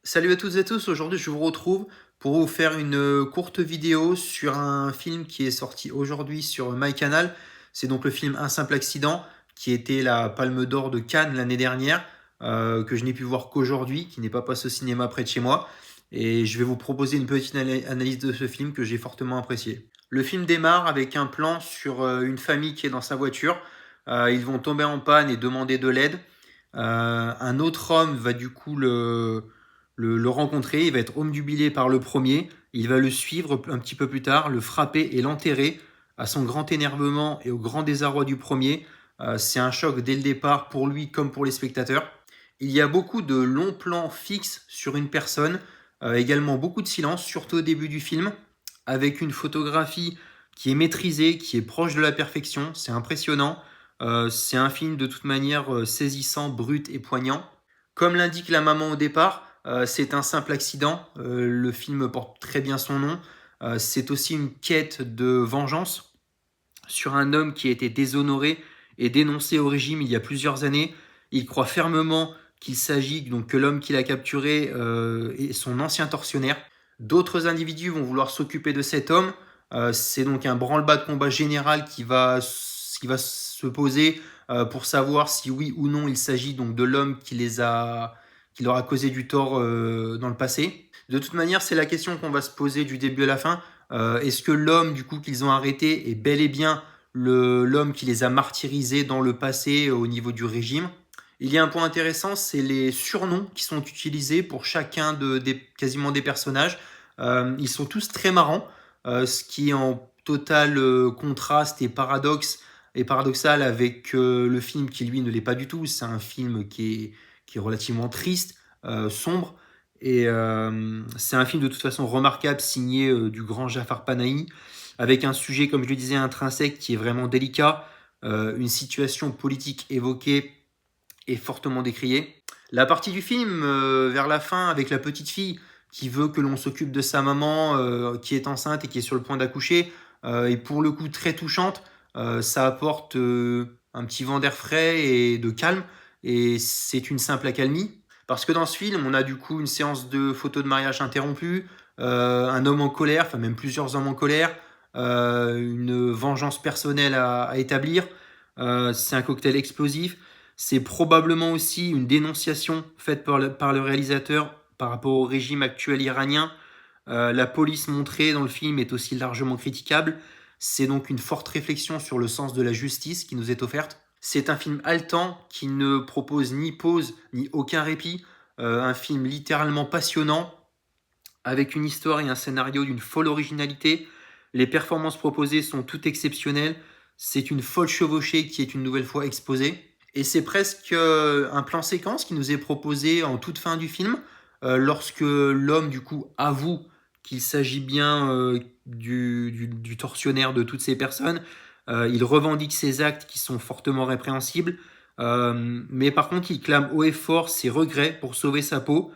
Salut à toutes et à tous, aujourd'hui je vous retrouve pour vous faire une courte vidéo sur un film qui est sorti aujourd'hui sur MyCanal. C'est donc le film Un simple accident qui était la Palme d'Or de Cannes l'année dernière, que je n'ai pu voir qu'aujourd'hui, qui n'est pas passé au cinéma près de chez moi. Et je vais vous proposer une petite analyse de ce film que j'ai fortement apprécié. Le film démarre avec un plan sur une famille qui est dans sa voiture. Ils vont tomber en panne et demander de l'aide. Un autre homme va du coup le rencontrer, il va être omnubilé par le premier, il va le suivre un petit peu plus tard, le frapper et l'enterrer. À son grand énervement et au grand désarroi du premier, c'est un choc dès le départ pour lui comme pour les spectateurs. Il y a beaucoup de longs plans fixes sur une personne, également beaucoup de silence, surtout au début du film, avec une photographie qui est maîtrisée, qui est proche de la perfection, c'est impressionnant. C'est un film de toute manière saisissant, brut et poignant. Comme l'indique la maman au départ, c'est un simple accident. Le film porte très bien son nom. C'est aussi une quête de vengeance sur un homme qui a été déshonoré et dénoncé au régime il y a plusieurs années. Il croit fermement qu'il s'agit donc que l'homme qu'il a capturé est son ancien tortionnaire. D'autres individus vont vouloir s'occuper de cet homme. C'est donc un branle-bas de combat général qui va se poser pour savoir si oui ou non il s'agit donc de l'homme qui leur a causé du tort dans le passé. De toute manière, c'est la question qu'on va se poser du début à la fin. Est-ce que l'homme du coup qu'ils ont arrêté est bel et bien l'homme qui les a martyrisés dans le passé au niveau du régime? Il y a un point intéressant, c'est les surnoms qui sont utilisés pour chacun quasiment des personnages. Ils sont tous très marrants, ce qui est en total contraste et paradoxal avec le film qui lui ne l'est pas du tout. C'est un film qui est relativement triste, sombre, et c'est un film de toute façon remarquable, signé du grand Jafar Panahi, avec un sujet, comme je le disais, intrinsèque qui est vraiment délicat, une situation politique évoquée et fortement décriée. La partie du film, vers la fin, avec la petite fille qui veut que l'on s'occupe de sa maman, qui est enceinte et qui est sur le point d'accoucher, est pour le coup très touchante. Ça apporte un petit vent d'air frais et de calme, et c'est une simple accalmie. Parce que dans ce film, on a du coup une séance de photos de mariage interrompue, un homme en colère, enfin même plusieurs hommes en colère, une vengeance personnelle à établir. C'est un cocktail explosif. C'est probablement aussi une dénonciation faite par le réalisateur par rapport au régime actuel iranien. La police montrée dans le film est aussi largement critiquable. C'est donc une forte réflexion sur le sens de la justice qui nous est offerte. C'est un film haletant qui ne propose ni pause ni aucun répit. Un film littéralement passionnant, avec une histoire et un scénario d'une folle originalité. Les performances proposées sont toutes exceptionnelles. C'est une folle chevauchée qui est une nouvelle fois exposée. Et c'est presque un plan séquence qui nous est proposé en toute fin du film, lorsque l'homme du coup avoue qu'il s'agit bien du tortionnaire de toutes ces personnes. Il revendique ses actes qui sont fortement répréhensibles, mais par contre il clame haut et fort ses regrets pour sauver sa peau.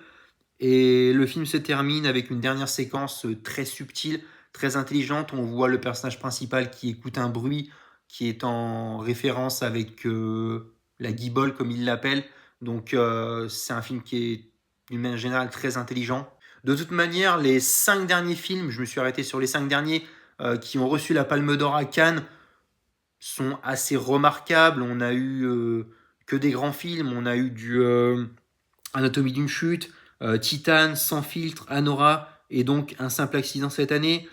Et le film se termine avec une dernière séquence très subtile, très intelligente. On voit le personnage principal qui écoute un bruit qui est en référence avec la guibole, comme il l'appelle. Donc c'est un film qui est d'une manière générale très intelligent. De toute manière, les 5 derniers films, je me suis arrêté sur les 5 derniers, qui ont reçu la Palme d'Or à Cannes, sont assez remarquables. On a eu que des grands films. On a eu du Anatomie d'une chute, Titane, Sans filtre, Anora, et donc Un simple accident cette année.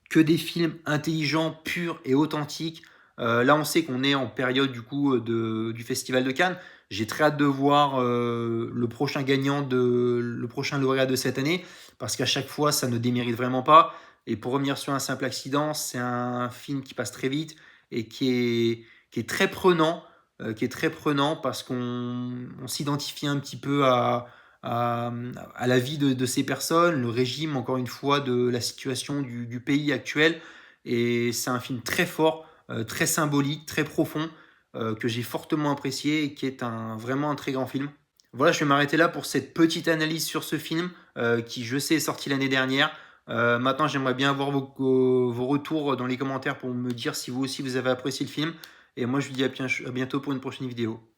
Que des films intelligents, purs et authentiques. Là, on sait qu'on est en période du coup du Festival de Cannes. J'ai très hâte de voir le prochain lauréat de cette année, parce qu'à chaque fois, ça ne démérite vraiment pas. Et pour revenir sur Un simple accident, c'est un film qui passe très vite et qui est très prenant, parce qu'on s'identifie un petit peu à, à la vie de ces personnes, le régime, encore une fois, de la situation du pays actuel. Et c'est un film très fort, très symbolique, très profond, que j'ai fortement apprécié et qui est vraiment un très grand film. Voilà, je vais m'arrêter là pour cette petite analyse sur ce film, qui, je sais, est sorti l'année dernière. Maintenant, j'aimerais bien avoir vos retours dans les commentaires pour me dire si vous aussi vous avez apprécié le film. Et moi, je vous dis à bientôt pour une prochaine vidéo.